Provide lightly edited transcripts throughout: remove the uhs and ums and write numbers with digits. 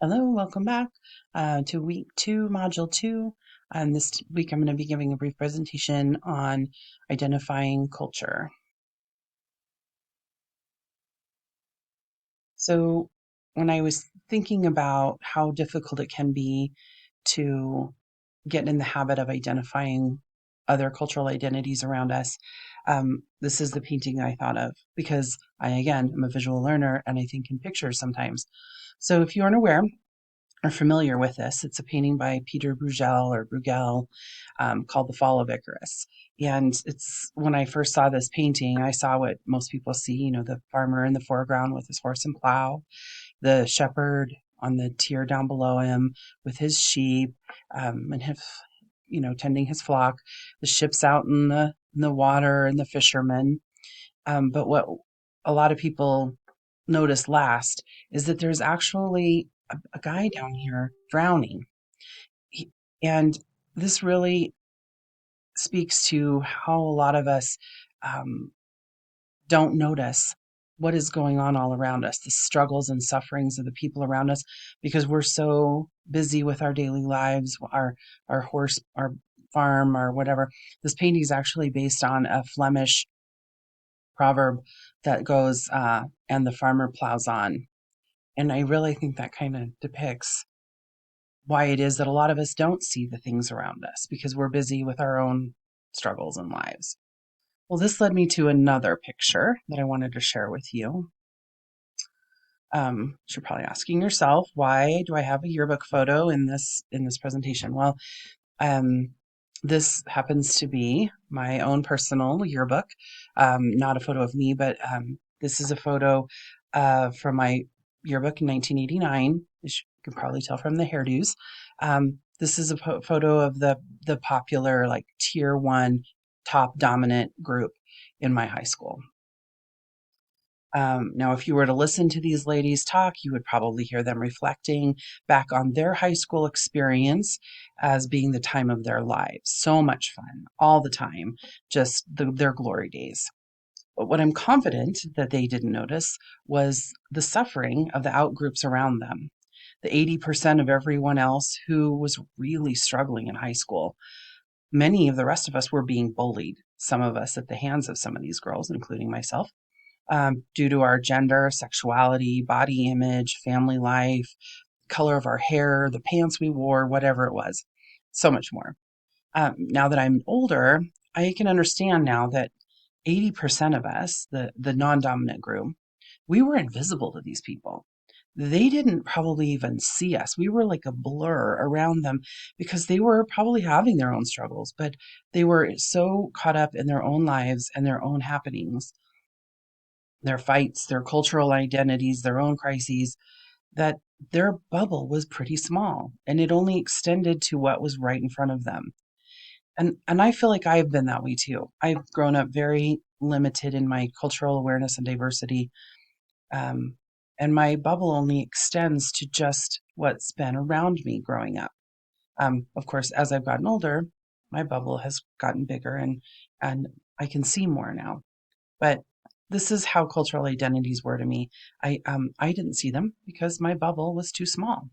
Hello, welcome back to week two, module two. This week I'm going to be giving a brief presentation on identifying culture. So, when I was thinking about how difficult it can be to get in the habit of identifying other cultural identities around us, this is the painting I thought of because again, am a visual learner and I think in pictures sometimes. So, if you aren't aware, are familiar with this. It's a painting by Peter Bruegel called The Fall of Icarus. And it's when I first saw this painting, I saw what most people see, the farmer in the foreground with his horse and plow, the shepherd on the tier down below him with his sheep and his, tending his flock, the ships out in the water and the fishermen. But what a lot of people notice last is that there's actually a guy down here drowning. He- And this really speaks to how a lot of us um, don't notice what is going on all around us, the struggles and sufferings of the people around us, because we're so busy with our daily lives, our horse, our farm, or whatever. This painting is actually based on a Flemish proverb that goes, and the farmer plows on. And I really think that kind of depicts why it is that a lot of us don't see the things around us because we're busy with our own struggles and lives. Well, this led me to another picture that I wanted to share with you. You're probably asking yourself, why do I have a yearbook photo in this presentation? Well, um, this happens to be my own personal yearbook, not a photo of me, but this is a photo from my yearbook in 1989. As you can probably tell from the hairdos. This is a photo of the popular like tier one top dominant group in my high school. Now, if you were to listen to these ladies talk, you would probably hear them reflecting back on their high school experience as being the time of their lives. So much fun all the time, just their glory days. But what I'm confident that they didn't notice was the suffering of the outgroups around them. The 80% of everyone else who was really struggling in high school. Many of the rest of us were being bullied, some of us at the hands of some of these girls, including myself, due to our gender, sexuality, body image, family life, color of our hair, the pants we wore, whatever it was. So much more. Now that I'm older, I can understand now that 80% of us, the non dominant group, we were invisible to these people. They didn't probably even see us. We were like a blur around them because they were probably having their own struggles, but they were so caught up in their own lives and their own happenings, their fights, their cultural identities, their own crises, that their bubble was pretty small and it only extended to what was right in front of them. And I feel like I've been that way too. I've grown up very limited in my cultural awareness and diversity. Um, and my bubble only extends to just what's been around me growing up. Of course, as I've gotten older, my bubble has gotten bigger and I can see more now. But this is how cultural identities were to me. I didn't see them because my bubble was too small.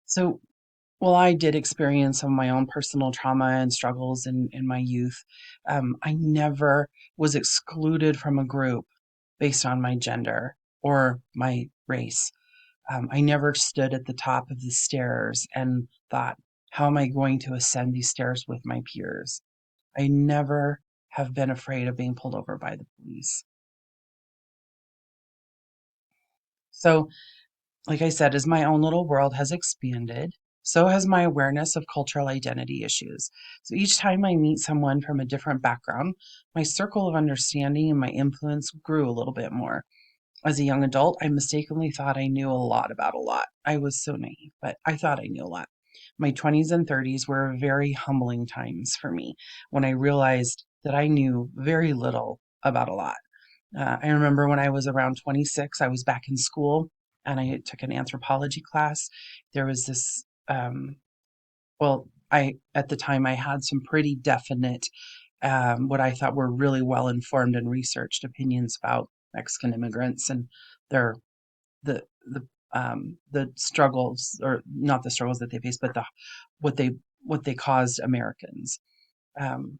So while I did experience some of my own personal trauma and struggles in my youth, I never was excluded from a group based on my gender or my race. I never stood at the top of the stairs and thought, how am I going to ascend these stairs with my peers? I never have been afraid of being pulled over by the police. So, like I said, as my own little world has expanded, so has my awareness of cultural identity issues. So each time I meet someone from a different background, my circle of understanding and my influence grew a little bit more. As a young adult, I mistakenly thought I knew a lot about a lot. I was so naive, but I thought I knew a lot. My 20s and 30s were very humbling times for me when I realized that I knew very little about a lot. I remember when I was around 26, I was back in school and I took an anthropology class. There was this, at the time I had some pretty definite, what I thought were really well informed and researched opinions about Mexican immigrants and their the struggles, or not the struggles that they faced, but what they what they caused Americans. Um,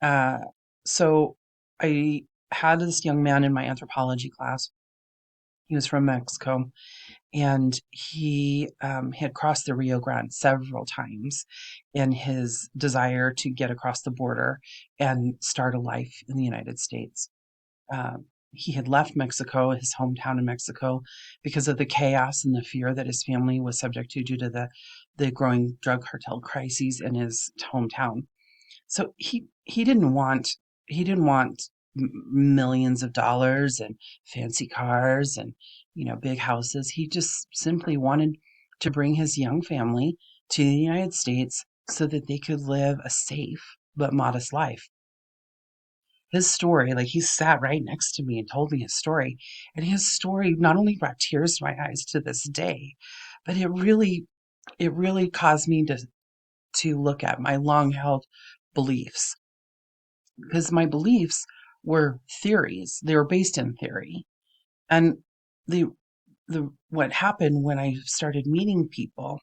uh, so I had this young man in my anthropology class. He was from Mexico, and he had crossed the Rio Grande several times in his desire to get across the border and start a life in the United States. He had left Mexico, his hometown in Mexico, because of the chaos and the fear that his family was subject to due to the growing drug cartel crises in his hometown. So he didn't want millions of dollars and fancy cars and big houses. He just simply wanted to bring his young family to the United States so that they could live a safe but modest life. His story, like, he sat right next to me and told me his story, and his story not only brought tears to my eyes to this day, but it really caused me to look at my long held beliefs, because my beliefs were theories. They were based in theory. And the what happened when I started meeting people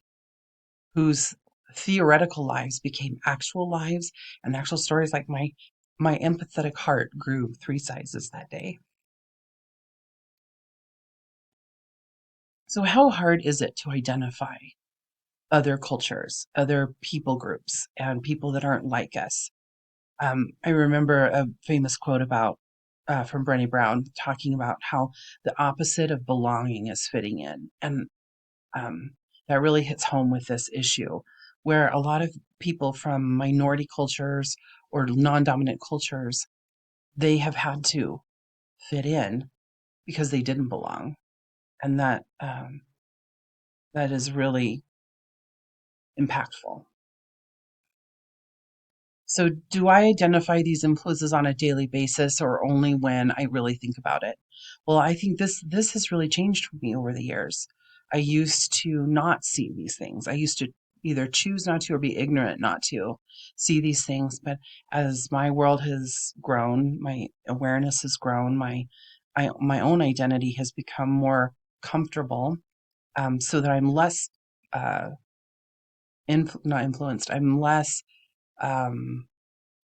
whose theoretical lives became actual lives and actual stories, like my empathetic heart grew 3 sizes that day. So how hard is it to identify other cultures, other people groups, and people that aren't like us? I remember a famous quote about from Brené Brown talking about how the opposite of belonging is fitting in, and um, that really hits home with this issue, where a lot of people from minority cultures or non-dominant cultures, they have had to fit in because they didn't belong, and that is really impactful. So, do I identify these influences on a daily basis or only when I really think about it? Well, I think this has really changed for me over the years. I used to not see these things. I used to either choose not to or be ignorant not to see these things. But as my world has grown, my awareness has grown, my own identity has become more comfortable, so that I'm less uh, not influenced. I'm less. Um,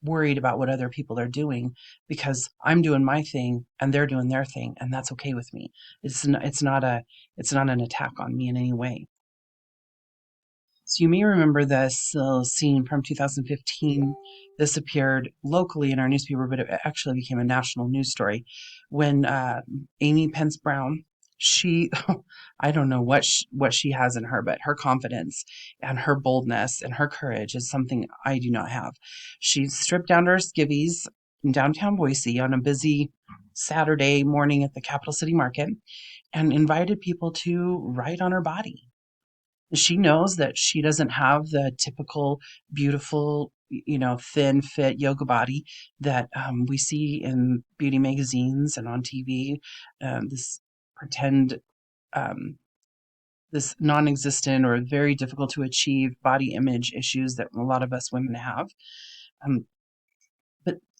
Worried about what other people are doing, because I'm doing my thing and they're doing their thing, and that's okay with me. It's not an attack on me in any way. So you may remember this scene from 2015. This appeared locally in our newspaper, but it actually became a national news story when Amy Pence Brown, she, I don't know what she has in her, but her confidence and her boldness and her courage is something I do not have. She stripped down to her skivvies in downtown Boise on a busy Saturday morning at the Capital City Market and invited people to write on her body. She knows that she doesn't have the typical beautiful, thin, fit yoga body that we see in beauty magazines and on TV. This pretend, um, this non existent or very difficult to achieve body image issues that a lot of us women have. Um,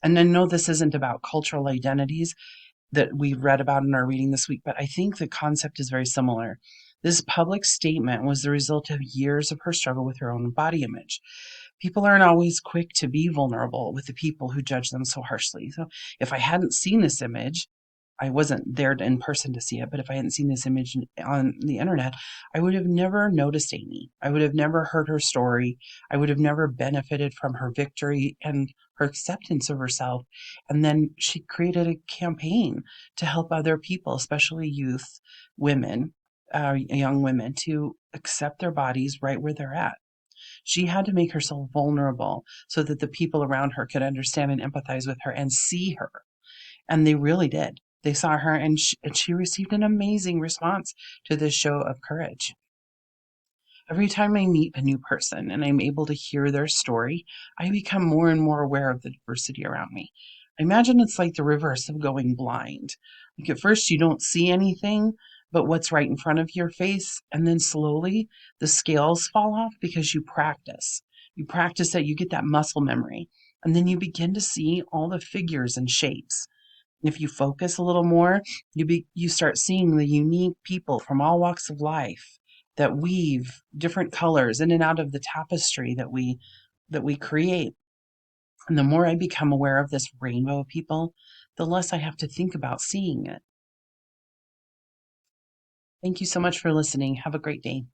and I know this isn't about cultural identities that we read about in our reading this week, but I think the concept is very similar. This public statement was the result of years of her struggle with her own body image. People aren't always quick to be vulnerable with the people who judge them so harshly. So if I hadn't seen this image, I wasn't there in person to see it, but if I hadn't seen this image on the internet, I would have never noticed Amy. I would have never heard her story. I would have never benefited from her victory and her acceptance of herself. And then she created a campaign to help other people, especially youth, women, young women, to accept their bodies right where they're at. She had to make herself vulnerable so that the people around her could understand and empathize with her and see her. And they really did. They saw her, and she received an amazing response to this show of courage. Every time I meet a new person and I'm able to hear their story, I become more and more aware of the diversity around me. I imagine it's like the reverse of going blind. Like, at first you don't see anything but what's right in front of your face, and then slowly the scales fall off because you practice. You practice that, you get that muscle memory, and then you begin to see all the figures and shapes. If you focus a little more, you start seeing the unique people from all walks of life that weave different colors in and out of the tapestry that we create. And the more I become aware of this rainbow of people, the less I have to think about seeing it. Thank you so much for listening. Have a great day.